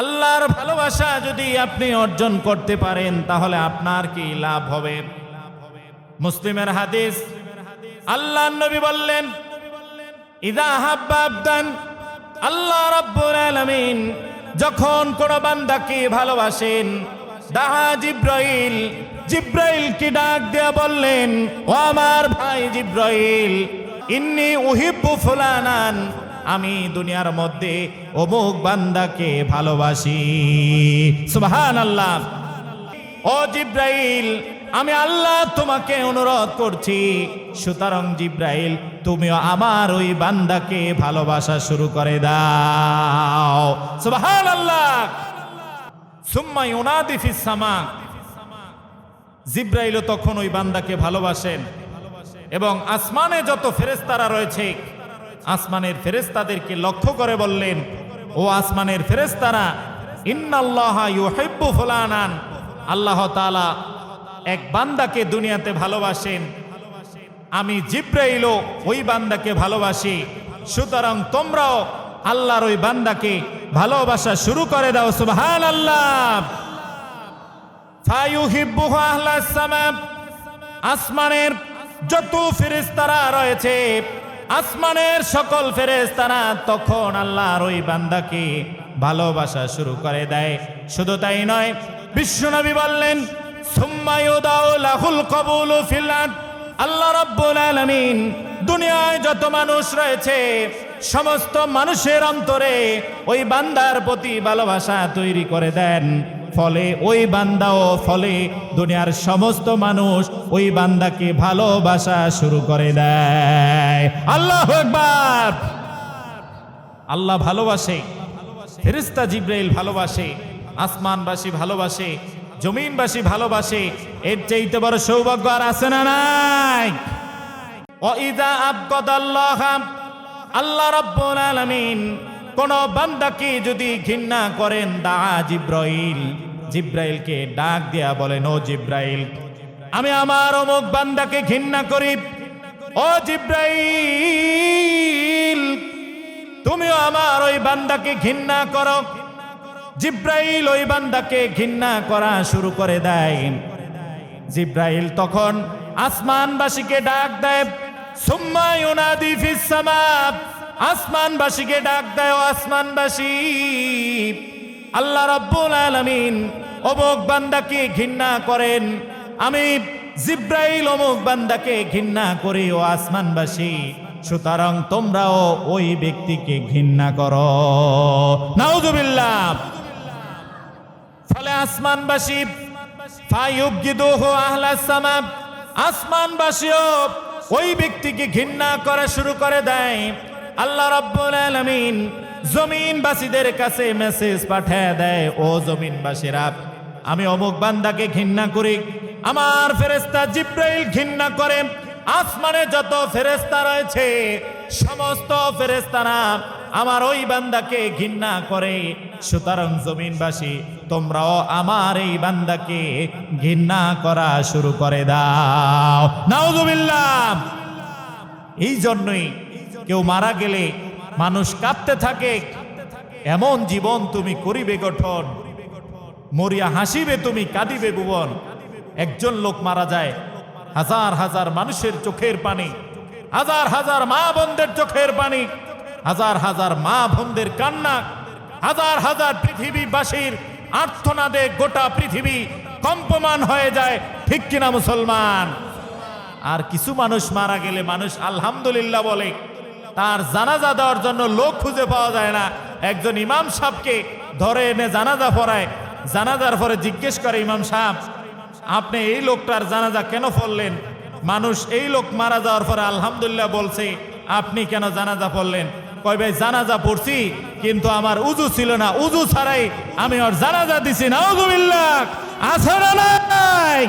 আল্লাহর ভালোবাসা যদি আপনি অর্জন করতে পারেন তাহলে আপনার কি লাভ হবে? মুসলিমের হাদিস, আল্লাহর নবী বললেন, ইযা হাব্বা আবদান, আল্লাহ রাব্বুল আলামিন যখন কোন বান্দাকে ভালোবাসেন, দাহা জিব্রাইল, জিব্রাইলকে ডাক দেয়া বললেন, ও আমার ভাই জিব্রাইল, ইন্নী উহিব্বু ফুলানান, আমি দুনিয়ার মধ্যে অমুক বান্দাকে ভালোবাসি। সুবহানাল্লাহ। ও জিব্রাইল, আমি আল্লাহ তোমাকে অনুরোধ করছি, সুতরাং জিব্রাইল তুমিও আমার ওই বান্দাকে ভালোবাসা শুরু করে দাও। সুবহানাল্লাহ। সুম্মা ইউনাদি ফিস সামা, জিব্রাইলও তখন ওই বান্দাকে ভালোবাসেন এবং আসমানে যত ফেরেশতারা রয়েছে আসমানের ফেরেশতাদেরকে লক্ষ্য করে বললেন, ও আসমানের ফেরেশতারা, ইন্নাল্লাহা ইউহিব্বু ফুলানান, আল্লাহ তাআলা এক বান্দাকে দুনিয়াতে ভালোবাসেন, আমি জিব্রাইলও ওই বান্দাকে ভালোবাসি, সুতরাং তোমরাও আল্লাহর ওই বান্দাকে ভালোবাসা শুরু করে দাও। সুবহানাল্লাহ। ফায়ুহিব্বুহু আহলাস সামা, আসমানের যত ফেরেশতারা রয়েছে, আসমানের সকল ফেরেশতারা তখন আল্লাহর ওই বান্দাকে ভালোবাসা শুরু করে দেয়। শুধু তাই নয়, বিশ্বনবী বললেন, সুম্মা ইউদাউ লাহুল কবুলু ফিল আরদ, আল্লাহ রাব্বুল আলামিন দুনিয়ায় যত মানুষ রয়েছে সমস্ত মানুষের অন্তরে ওই বান্দার প্রতি ভালোবাসা তৈরি করে দেন, ফলে ওই বান্দাও, ফলে দুনিয়ার সমস্ত মানুষ ওই বান্দাকে ভালোবাসা শুরু করে দেয়। আল্লাহু আকবার। আল্লাহ ভালোবাসে, ফেরেশতা জিব্রাইল ভালোবাসে, আসমানবাসী ভালোবাসে, জমিনবাসী ভালোবাসে, এর চাইতে বড় সৌভাগ্য আর আছে না নাই? ওয়াইদা আবগাদাল্লাহ, আল্লাহ রাব্বুল আলামিন কোন বান্দাকে যদি ঘৃণা করেন, দাআ জিব্রাইল, জিব্রাইলকে ডাক দিয়া বলেন, ও জিব্রাইল, আমি আমার অমুক বান্দাকে ঘৃণা করি, ও জিব্রাইল তুমিও আমার ওই বান্দাকে ঘৃণা করো। জিব্রাইল ওই বান্দাকে ঘৃণা করা শুরু করে দেয়। জিব্রাইল তখন আসমানবাসীকে ডাক দেয়, সুম্মা ইউনাদি ফিস সামা, আসমানবাসীকে ডাক দেয়, ও আসমানবাসী, আল্লাহ রাব্বুল আলামিন অমুক বান্দাকে ঘৃণা করেন, আমি জিব্রাইল অমুক বান্দাকে ঘৃণা করি, ও আসমানবাসী, সুতরাং তোমরাও ওই ব্যক্তিকে ঘৃণা করো। নাউযুবিল্লাহ। ফলে আসমানবাসী, ফায়ুবগিদুহু আহলাস সামা, আসমানবাসীও ওই ব্যক্তিকে ঘৃণা করা শুরু করে দেয়। আল্লাহ রাব্বুল আলামিন জমিনবাসীদের কাছে মেসেজ পাঠিয়ে দেয়, ও জমিনবাসীরা, আমি অমুক বান্দাকে ঘৃণা করি, আমার ফেরেশতা জিব্রাইল ঘৃণা করে, আসমানে যত ফেরেশতা রয়েছে সমস্ত ফেরেশতারা আমার ওই বান্দাকে ঘৃণা করে, সুতরাং জমিনবাসী তোমরাও আমার এই বান্দাকে ঘৃণা করা শুরু করে দাও। নাউযুবিল্লাহ। এই জন্যই কেউ মারা গেলে মানুষ কাঁদতে থাকে, এমন জীবন তুমি করিবে গঠন, মরিয়া হাসিবে তুমি কাঁদিবে ভুবন। একজন লোক মারা যায়, হাজার হাজার মানুষের চোখের পানি, হাজার হাজার মা বোনদের চোখের পানি, হাজার হাজার মা বোনদের কান্না, হাজার হাজার পৃথিবীবাসীর আর্তনাদে গোটা পৃথিবী কম্পমান হয়ে যায়, ঠিক কিনা মুসলমান? আর কিছু মানুষ মারা গেলে মানুষ আলহামদুলিল্লাহ বলে, তার জানাজা দেওয়ার জন্য লোক খুঁজে পাওয়া যায় না। একজন ইমাম সাহেবকে ধরে এনে জানাজা পড়ায়, জানাজার পরে জিজ্ঞেস করে, ইমাম সাহেব আপনি এই লোকটার জানাজা কেন পড়লেন? মানুষ এই লোক মারা যাওয়ার পরে আলহামদুলিল্লাহ বলছে, আপনি কেন জানাজা পড়লেন? কয় ভাই জানাজা পড়ছি, কিন্তু আমার উযু ছিল না, উযু ছাড়াই আমি ওর জানাজা দিছি। নাউযুবিল্লাহ। আছে না নাই?